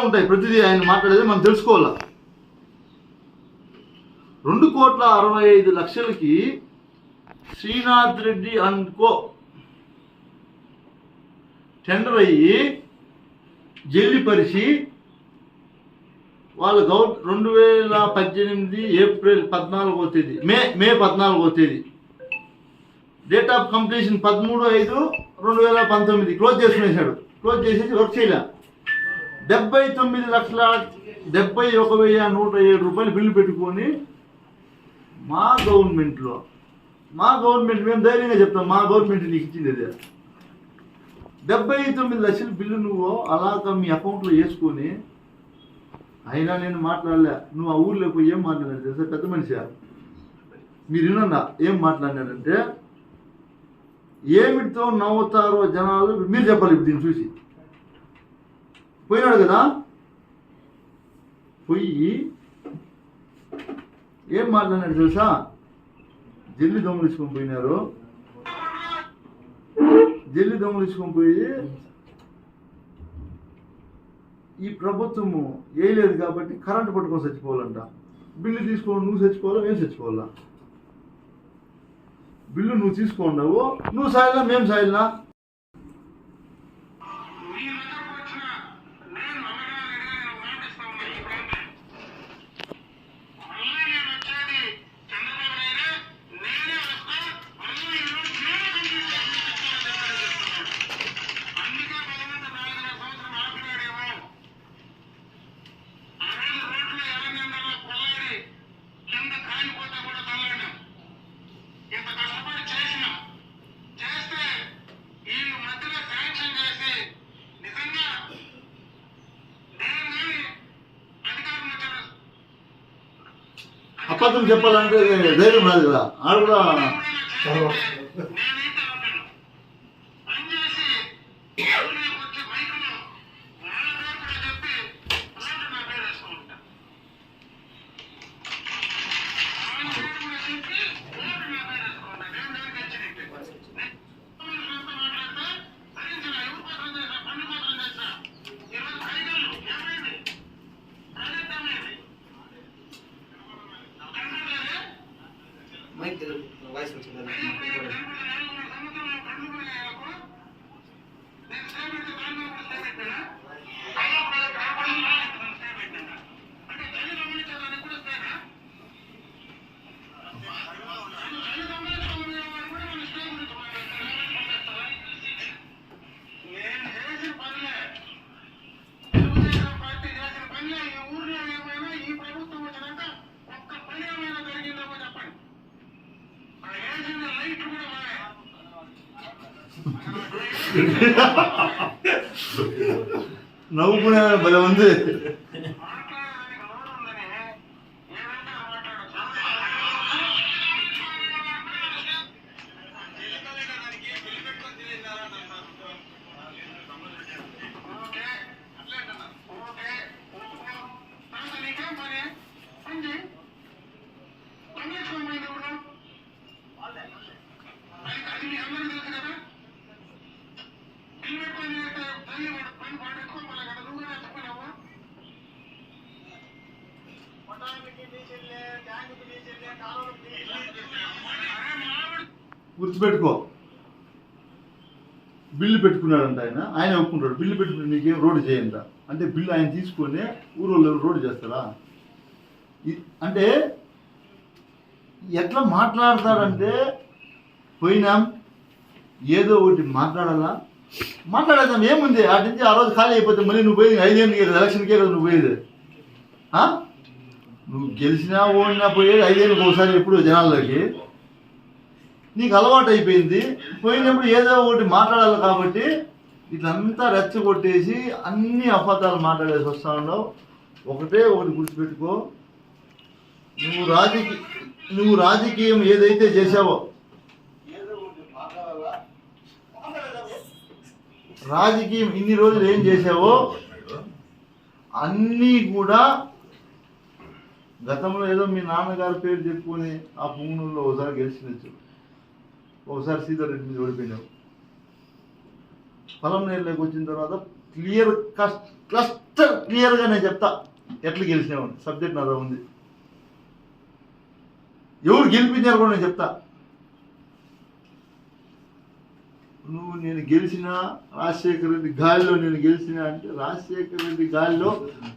ఉంటాయి. ప్రతిదీ ఆయన మాట్లాడేది మనం తెలుసుకోవాలా. 2,65,00,000కి Srinath Reddy and co tender అయ్యి జల్లి పరిచి వాళ్ళు 2018 ఏప్రిల్ 14వ తేదీ, మే 14వ తేదీ డేట్ ఆఫ్ కంప్లీషన్ 13/5/2019 క్లోజ్ చేసుకునేసాడు. క్లోజ్ చేసేసి వర్క్ చేయలే. 79,71,107 రూపాయలు బిల్లు పెట్టుకొని మా గవర్నమెంట్ మేము ధైర్యంగా చెప్తాం, మా గవర్నమెంట్ నీకు ఇచ్చింది అదే. 79 లక్షల బిల్లు నువ్వు అలాగా మీ అకౌంట్లో వేసుకొని, అయినా నేను మాట్లాడలే. నువ్వు ఆ ఊర్లో పోయి ఏం మాట్లాడాడు తెలుసా? పెద్ద మనిషి మీరు వినన్నా ఏం మాట్లాడినాడంటే, ఏమిటితో నవ్వుతారో జనాలు మీరు చెప్పాలి. ఇప్పుడు దీన్ని చూసి పోయినాడు కదా, పోయి ఏం మాట్లాడినాడు తెలుసా? జల్లి దొంగలించుకొని పోయినారు. జల్లి దొంగలించుకొని పోయి ఈ ప్రభుత్వము వేయలేదు కాబట్టి కరెంటు పట్టుకొని చచ్చిపోవాలంట. బిల్లు తీసుకోవాలి, నువ్వు చచ్చిపోవాలా, మేము చచ్చిపోవాలా? బిల్లు నువ్వు తీసుకున్నావు, నువ్వు సాయిలా, మేము సాయిలా? అబద్ధం చెప్పాలంటే ధైర్యం రాదు కదా. ఆడ కూడా వాయిస్ వచ్చింది. నవ్వుకునే భలే ఉంది. గుర్తుపెట్టుకో. బిల్లు పెట్టుకున్నాడంట ఆయన ఒప్పుకుంటాడు. బిల్లు పెట్టుకుని నీకేం రోడ్డు చేయంట అంటే బిల్లు ఆయన తీసుకొని ఊరోళ్ళు రోడ్డు చేస్తారా? అంటే ఎట్లా మాట్లాడతాడంటే పోయినాం ఏదో ఒకటి మాట్లాడేద్దాం ఏముంది. అటు నుంచి ఆ రోజు ఖాళీ అయిపోతే మళ్ళీ నువ్వు పోయేది 5 ఏళ్ళకే కదా, ఎలక్షన్కే కదా నువ్వు పోయేది. నువ్వు గెలిచినా ఓడినా పోయేది 5 ఏళ్ళకి ఒకసారి ఎప్పుడు జనాల్లోకి. నీకు అలవాటు అయిపోయింది. పోయినప్పుడు ఏదో ఒకటి మాట్లాడాలి కాబట్టి ఇట్లంతా రెచ్చగొట్టేసి అన్ని అబద్ధాలు మాట్లాడేసి వస్తా ఉండవు. ఒకటే ఒకటి గుర్తుపెట్టుకో, నువ్వు రాజకీయం ఏదైతే చేసావో రాజకీయం ఇన్ని రోజులు ఏం చేసావో అన్నీ కూడా గతంలో ఏదో మీ నాన్నగారి పేరు చెప్పుకొని ఆ పుంగునూరులో ఒకసారి గెలిచినచ్చు, ఒకసారి సీతారెడ్డి మీద ఓడిపోయినావు. పొలంనేరులోకి వచ్చిన తర్వాత క్లస్టర్ క్లియర్గా నేను చెప్తా ఎట్లా గెలిచినావు. సబ్జెక్ట్ నాదో ఉంది, ఎవరు గెలిపించారు కూడా నేను చెప్తా. నేను గెలిచిన రాజశేఖర రెడ్డి గాలిలో నేను గెలిచిన అంటే రాజశేఖర రెడ్డి గాలిలో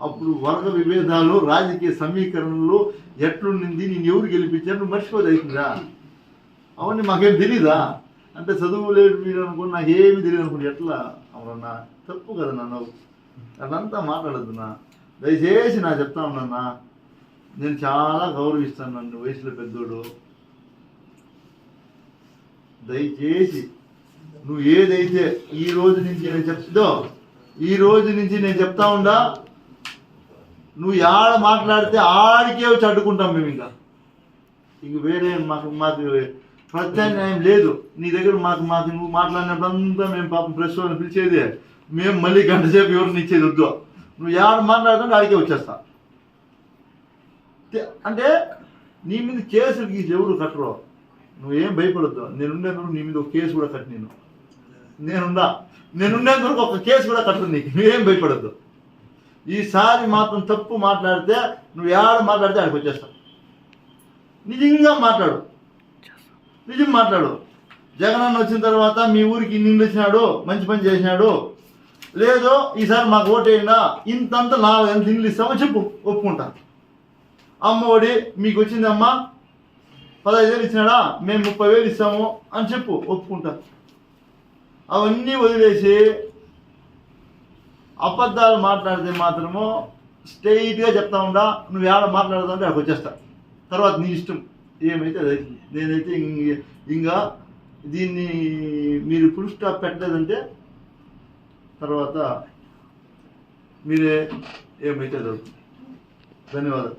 అప్పుడు వర్గ విభేదాలు రాజకీయ సమీకరణలు ఎట్లుండింది, నేను ఎవరు గెలిపించారు నువ్వు మర్చిపోదు అవుతుందా? అవన్నీ మాకేం తెలీదా అంటే చదువు లేదు మీరు అనుకుని నాకు ఏమి తెలియదు అనుకుంటే ఎట్లా అవునన్నా? తప్పు కదా నన్ను అట్లంతా మాట్లాడద్దున్నా. దయచేసి నా చెప్తా ఉన్నాన్నా, నేను చాలా గౌరవిస్తాను నన్ను, వయసులో పెద్దోడు. దయచేసి నువ్వు ఏదైతే ఈ రోజు నుంచి నేను చెప్తా ఉండా, నువ్వు ఆడ మాట్లాడితే ఆడికే వచ్చి అడ్డుకుంటాం మేము. ఇంక వేరే మాకు ప్రత్యామ్నాయం లేదు నీ దగ్గర. మాకు నువ్వు మాట్లాడినప్పుడంతా మేము పాపం ప్రెస్ వాళ్ళని పిలిచేది, మేము మళ్ళీ గంట సేపు ఎవరిని ఇచ్చేది వద్దు. నువ్వు ఆడ మాట్లాడుతుంటే ఆడికే వచ్చేస్తా. అంటే నీ మీద కేసులకి ఎవరు కట్టరు, నువ్వేం భయపడద్దు. నేనుండేందుకు నీ మీద ఒక కేసు కూడా కట్టి నేనుండేందుకు ఒక కేసు కూడా కట్టదు నీకు, నువ్వేం భయపడద్దు. ఈసారి మాత్రం తప్పు మాట్లాడితే నువ్వు ఆడ మాట్లాడితే ఆడికి వచ్చేస్తా. నిజంగా మాట్లాడు, నిజం మాట్లాడు. జగనన్న వచ్చిన తర్వాత మీ ఊరికి ఇన్ని వచ్చినాడు, మంచి పని చేసినాడు, లేదో ఈసారి మాకు ఓటేయండా ఇంతంతా నా ఎంత ఇల్లు ఇస్తామో చెప్పు, ఒప్పుకుంటా. అమ్మఒడి మీకు వచ్చిందమ్మా 15,000 ఇచ్చినాడా, మేము 30,000 ఇస్తాము అని చెప్పు, ఒప్పుకుంటా. అవన్నీ వదిలేసి అబద్ధాలు మాట్లాడితే మాత్రము స్ట్రైట్గా చెప్తా ఉండా. నువ్వు ఏడ మాట్లాడదంటే అక్కడికి వచ్చేస్తా. తర్వాత నీ ఇష్టం ఏమైతే అది. నేనైతే ఇంకా దీన్ని మీరు ఫుల్ స్టాప్ పెట్టలేదంటే తర్వాత మీరే ఏమైతే అది. ధన్యవాదాలు.